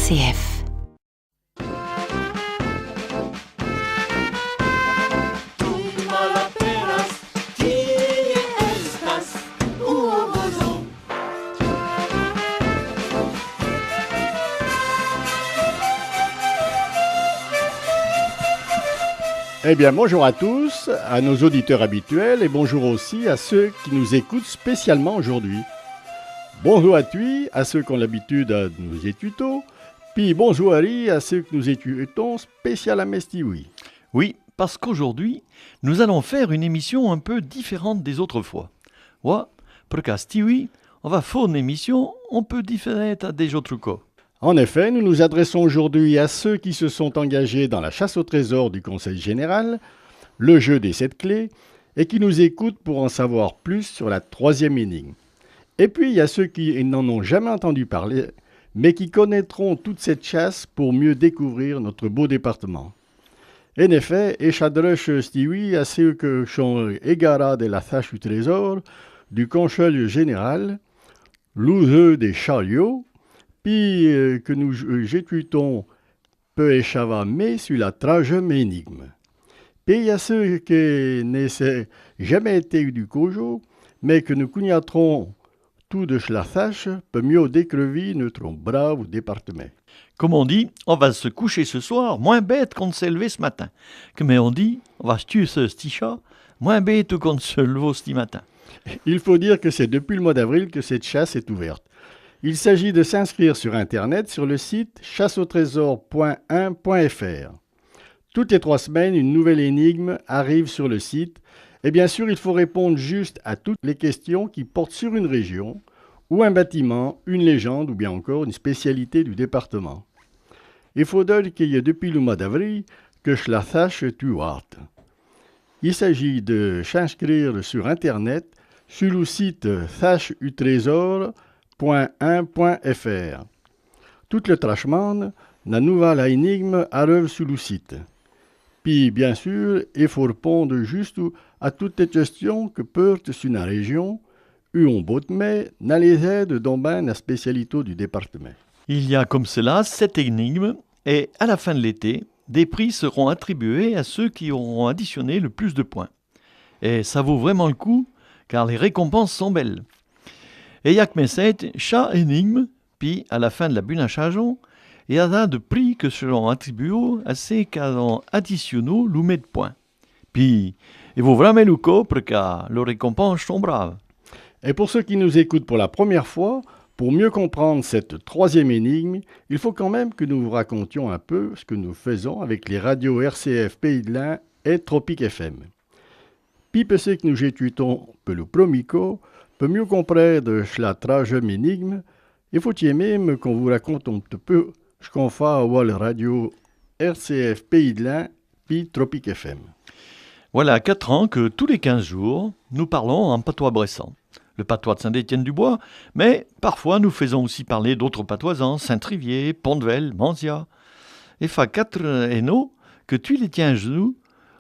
RCF. Eh bien, bonjour à tous, à nos auditeurs habituels et bonjour aussi à ceux qui nous écoutent spécialement aujourd'hui. Bonjour à tous, à ceux qui ont l'habitude de nous étuto, puis bonjour à ceux que nous étutons spécial à Mestiwi. Oui, parce qu'aujourd'hui, nous allons faire une émission un peu différente des autres fois. Ouais, pour qu'à Stiwi, on va faire une émission un peu différente des autres cas. En effet, nous nous adressons aujourd'hui à ceux qui se sont engagés dans la chasse au trésor du Conseil général, le jeu des 7 clés, et qui nous écoutent pour en savoir plus sur la troisième énigme. Et puis, il y a ceux qui n'en ont jamais entendu parler, mais qui connaîtront toute cette chasse pour mieux découvrir notre beau département. En effet, échadrech stiwi à ceux que sont égara de la tâche du trésor, du Conseil général, l'ouseux des chariots, puis que nous étudions peu échavamer sur la troisième énigme. Puis il y a ceux qui n'ont jamais été du Kojo, mais que nous connaîtrons tout de la tâche pour mieux décrever notre brave département. Comme on dit, on va se coucher ce soir moins bête qu'on ne s'est levé ce matin. Comme on dit, on va se tuer ce chat moins bête qu'on ne se lève ce matin. Il faut dire que c'est depuis le mois d'avril que cette chasse est ouverte. Il s'agit de s'inscrire sur Internet sur le site chasseautrésor.1.fr. Toutes les 3 semaines, une nouvelle énigme arrive sur le site. Et bien sûr, il faut répondre juste à toutes les questions qui portent sur une région, ou un bâtiment, une légende, ou bien encore une spécialité du département. Il faut dire qu'il y a depuis le mois d'avril que je la sache tout hâte. Il s'agit de s'inscrire sur Internet sur le site chasseautrésor.1.fr. Tout le trachement, la nouvelle énigme arrive sur le site. Puis, bien sûr, il faut répondre juste à toutes les questions que portent sur la région, où on botte mais n'a les aides dont la spécialité du département. Il y a comme cela 7 énigmes, et à la fin de l'été, des prix seront attribués à ceux qui auront additionné le plus de points. Et ça vaut vraiment le coup, car les récompenses sont belles. Et il y a que mes 7 chaque énigme, puis à la fin de la bunachage, il y a de prix que seront attribués à ceux qui ont additionné le de points. Puis, il vaut vraiment le coup pour que les récompenses sont braves. Et pour ceux qui nous écoutent pour la première fois, pour mieux comprendre cette troisième énigme, il faut quand même que nous vous racontions un peu ce que nous faisons avec les radios RCF Pays de l'Ain et Tropique FM. Puis pour ceux que nous étudions pour le premier coup, pour mieux comprendre la troisième énigme, il faut même qu'on vous raconte un petit peu ce qu'on fait à la radio RCF Pays de l'Ain puis Tropique FM. Voilà 4 ans que tous les 15 jours, nous parlons en patois bressant. Le patois de Saint-Étienne-du-Bois, mais parfois nous faisons aussi parler d'autres patoisans, Saint-Trivier, Pont-de-Vel, Manzia. Et fa 4 énos que tous les 15 jours,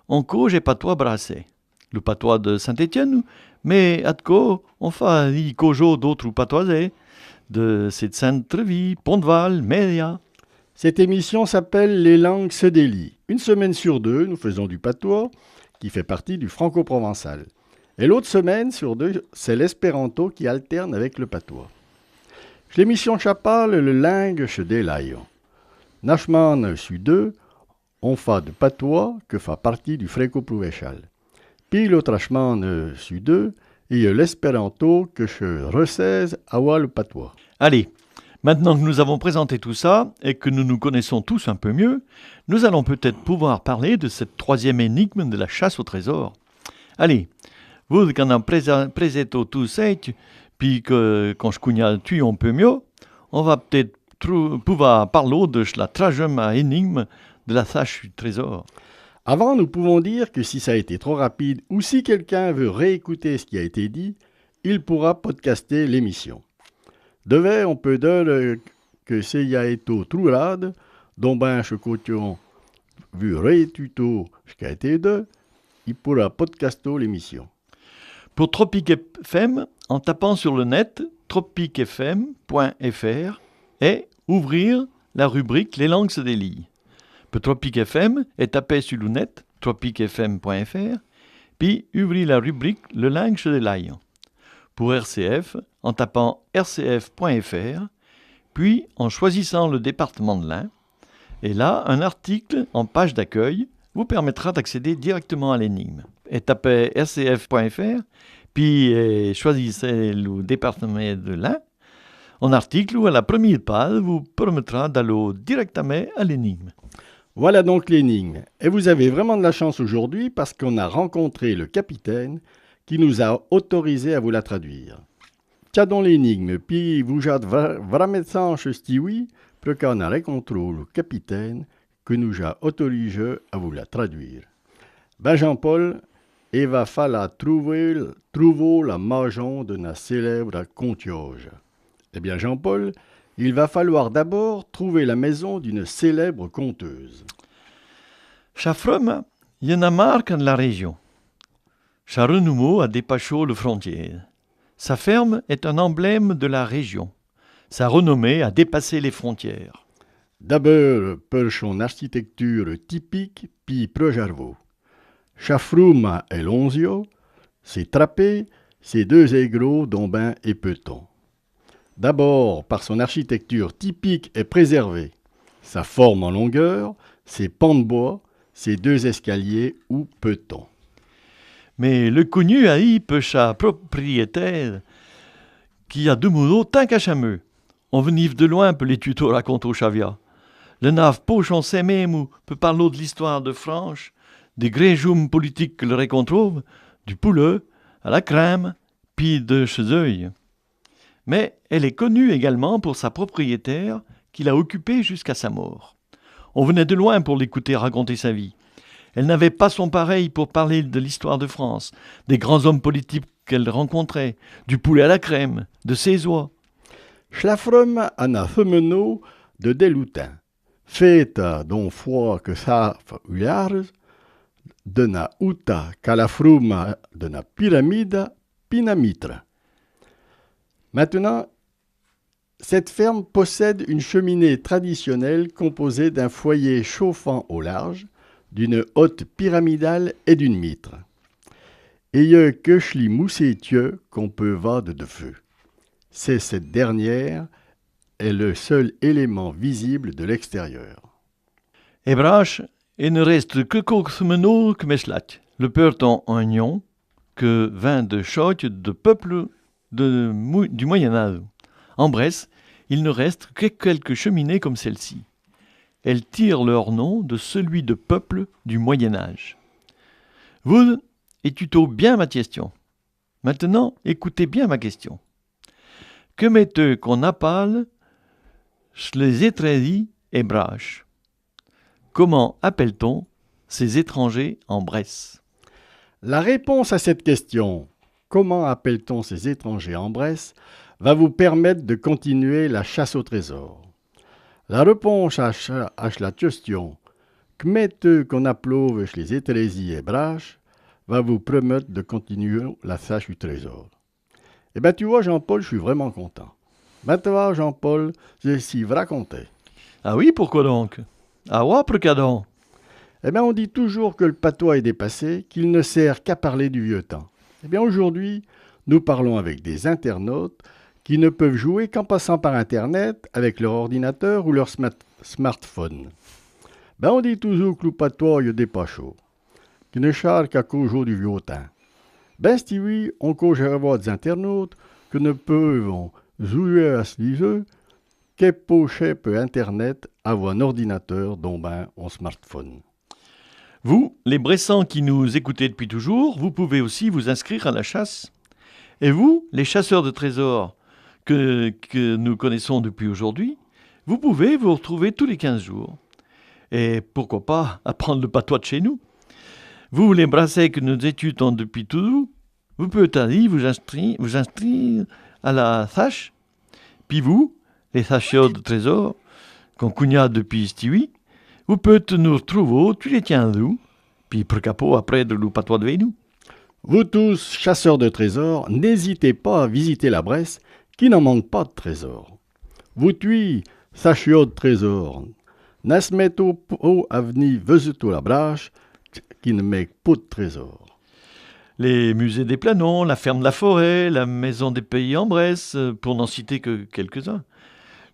on cause et patois brassé. Le patois de Saint-Étienne, mais à quoi on fait y cojo d'autres patoisés, de Saint-Trivier, Pont-de-Val, Média. Cette émission s'appelle Les langues se délient. Une semaine sur 2, nous faisons du patois, qui fait partie du franco-provençal. Et l'autre semaine sur 2, c'est l'espéranto qui alterne avec le patois. L'émission Chapal, le langue se délaille. Nachman sur 2, on fait de patois que fait partie du franco-provençal. Puis l'autre Nachman sur 2, il y a l'espéranto que se ressaise à le patois. Allez, maintenant que nous avons présenté tout ça et que nous nous connaissons tous un peu mieux, nous allons peut-être pouvoir parler de cette troisième énigme de la chasse au trésor. Allez, vous qui en avez présenté tout ça, puis que quand je connais tu un peu mieux, on va peut-être pouvoir parler de la troisième énigme de la tâche du trésor. Avant, nous pouvons dire que si ça a été trop rapide ou si quelqu'un veut réécouter ce qui a été dit, il pourra podcaster l'émission. On peut dire que s'il y a été trop rade, dont ce coton vu réétuto ce qui a été dit, il pourra podcaster l'émission. Pour Tropique FM, en tapant sur le net tropiquefm.fr et ouvrir la rubrique Les langues se délient. Pour Tropique FM, et tapez sur le net, tropiquefm.fr, puis ouvrez la rubrique Le langue se délie. Pour RCF, en tapant rcf.fr, puis en choisissant le département de l'Ain, et là, un article en page d'accueil vous permettra d'accéder directement à l'énigme. Et tapez rcf.fr, puis choisissez le département de l'Ain. Un article où à la première page vous permettra d'aller directement à l'énigme. Voilà donc l'énigme. Et vous avez vraiment de la chance aujourd'hui parce qu'on a rencontré le capitaine qui nous a autorisé à vous la traduire. Tiens donc l'énigme, puis vous êtes vraiment sanche stiwi, pour qu'on a rencontré le capitaine qui nous a autorisé à vous la traduire. Ben Jean-Paul, il va falloir trouver la maison de la célèbre concierge. Eh bien Jean-Paul, il va falloir d'abord trouver la maison d'une célèbre conteuse. Chafrum, il y en a marre de la région. Sa renouveau a dépassé les frontières. Sa ferme est un emblème de la région. Sa renommée a dépassé les frontières. D'abord pour son architecture typique, puis projarvo. Chafrum et Lonzio, ses trappés, ses deux aigros d'Ombin et Peton. D'abord par son architecture typique et préservée, sa forme en longueur, ses pans de bois, ses deux escaliers ou Peton. Mais le connu a eu peu sa propriétaire qui a deux mots tant qu'à chameux. On venait de loin pour les tutos raconter au Chavia. Le nav poche en sait même ou peut parler de l'histoire de France, des gréjoums politiques que le rencontre, du poulet, à la crème, puis de chezeuil. Mais elle est connue également pour sa propriétaire qui l'a occupée jusqu'à sa mort. On venait de loin pour l'écouter raconter sa vie. Elle n'avait pas son pareil pour parler de l'histoire de France, des grands hommes politiques qu'elle rencontrait, du poulet à la crème, de ses oies. Schlafrum en a femeno de deloutin, feta don froid que ça ullars, de na uta calafrum de na pyramide pinamitre. Maintenant, cette ferme possède une cheminée traditionnelle composée d'un foyer chauffant au large, d'une hotte pyramidale et d'une mitre. Et il y a que schli moussétieux qu'on peut voir de feu. C'est cette dernière est le seul élément visible de l'extérieur. Et brache, il ne reste que Coxmeno que Meslat, le peurton oignon que vint de choc de peuple du Moyen-Âge. En Bresse, il ne reste que quelques cheminées comme celle-ci. Elles tirent leur nom de celui de peuple du Moyen-Âge. Vous étudiez bien ma question. Maintenant, écoutez bien ma question. Que mettez qu'on appelle les étrangers et braches? Comment appelle-t-on ces étrangers en Bresse? La réponse à cette question, comment appelle-t-on ces étrangers en Bresse, va vous permettre de continuer la chasse au trésor. La réponse à la question, que mettez qu'on appelle les étrangers et braches, va vous permettre de continuer la chasse au trésor. Eh bien, tu vois, Jean-Paul, je suis vraiment content. Maintenant, Jean-Paul, je suis raconté. Ah oui, pourquoi donc? Ah ouais, pourquoi donc? Eh bien, on dit toujours que le patois est dépassé, qu'il ne sert qu'à parler du vieux temps. Eh bien, aujourd'hui, nous parlons avec des internautes qui ne peuvent jouer qu'en passant par Internet avec leur ordinateur ou leur smartphone. Ben, on dit toujours que le patois est dépassé, qui ne sert qu'à cause du vieux temps. Ben, si oui, on cause avoir des internautes que ne peuvent jouer à ce jeu qu'est poché peu Internet avoir un ordinateur dont ben un smartphone. Vous, les Bressans qui nous écoutez depuis toujours, vous pouvez aussi vous inscrire à la chasse. Et vous, les chasseurs de trésors que nous connaissons depuis aujourd'hui, vous pouvez vous retrouver tous les 15 jours. Et pourquoi pas apprendre le patois de chez nous. Vous, les brassés que nous étudions depuis toujours, vous pouvez aller vous inscrire à la tâche. Puis vous, les chasseurs de trésors qu'on connaît depuis Stiwi, vous pouvez nous retrouver tous les 15 jours, puis pour capot après de le patois de nous. Vous tous, chasseurs de trésors, n'hésitez pas à visiter la Bresse, qui n'en manque pas de trésors. Vous tous, Sachiot de trésor. Nasmeto po avni vezuto la brache, qui ne met pas de trésor. Les musées des Planons, la ferme de la Forêt, la maison des Pays en Bresse, pour n'en citer que quelques-uns.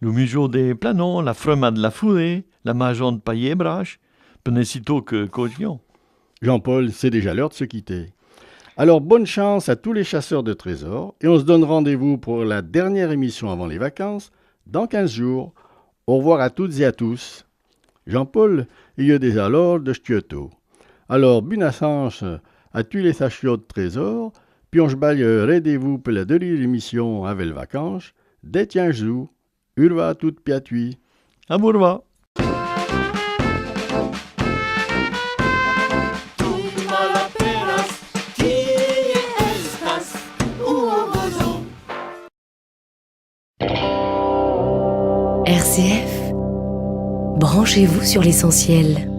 Le musée des Planons, la frema de la Forêt, la maison de Pays Brache, penecito que Cognon. Jean-Paul, c'est déjà l'heure de se quitter. Alors bonne chance à tous les chasseurs de trésors et on se donne rendez-vous pour la dernière émission avant les vacances dans 15 jours. Au revoir à toutes et à tous. Jean-Paul, il y a des alors de Stioto. Alors, bon assange à tous les sachiots de trésors, puis on se baille rendez-vous pour la dernière émission avec les vacances, dès 15 jours. Urva tout piatui. Amourva. RCF, branchez-vous sur l'essentiel.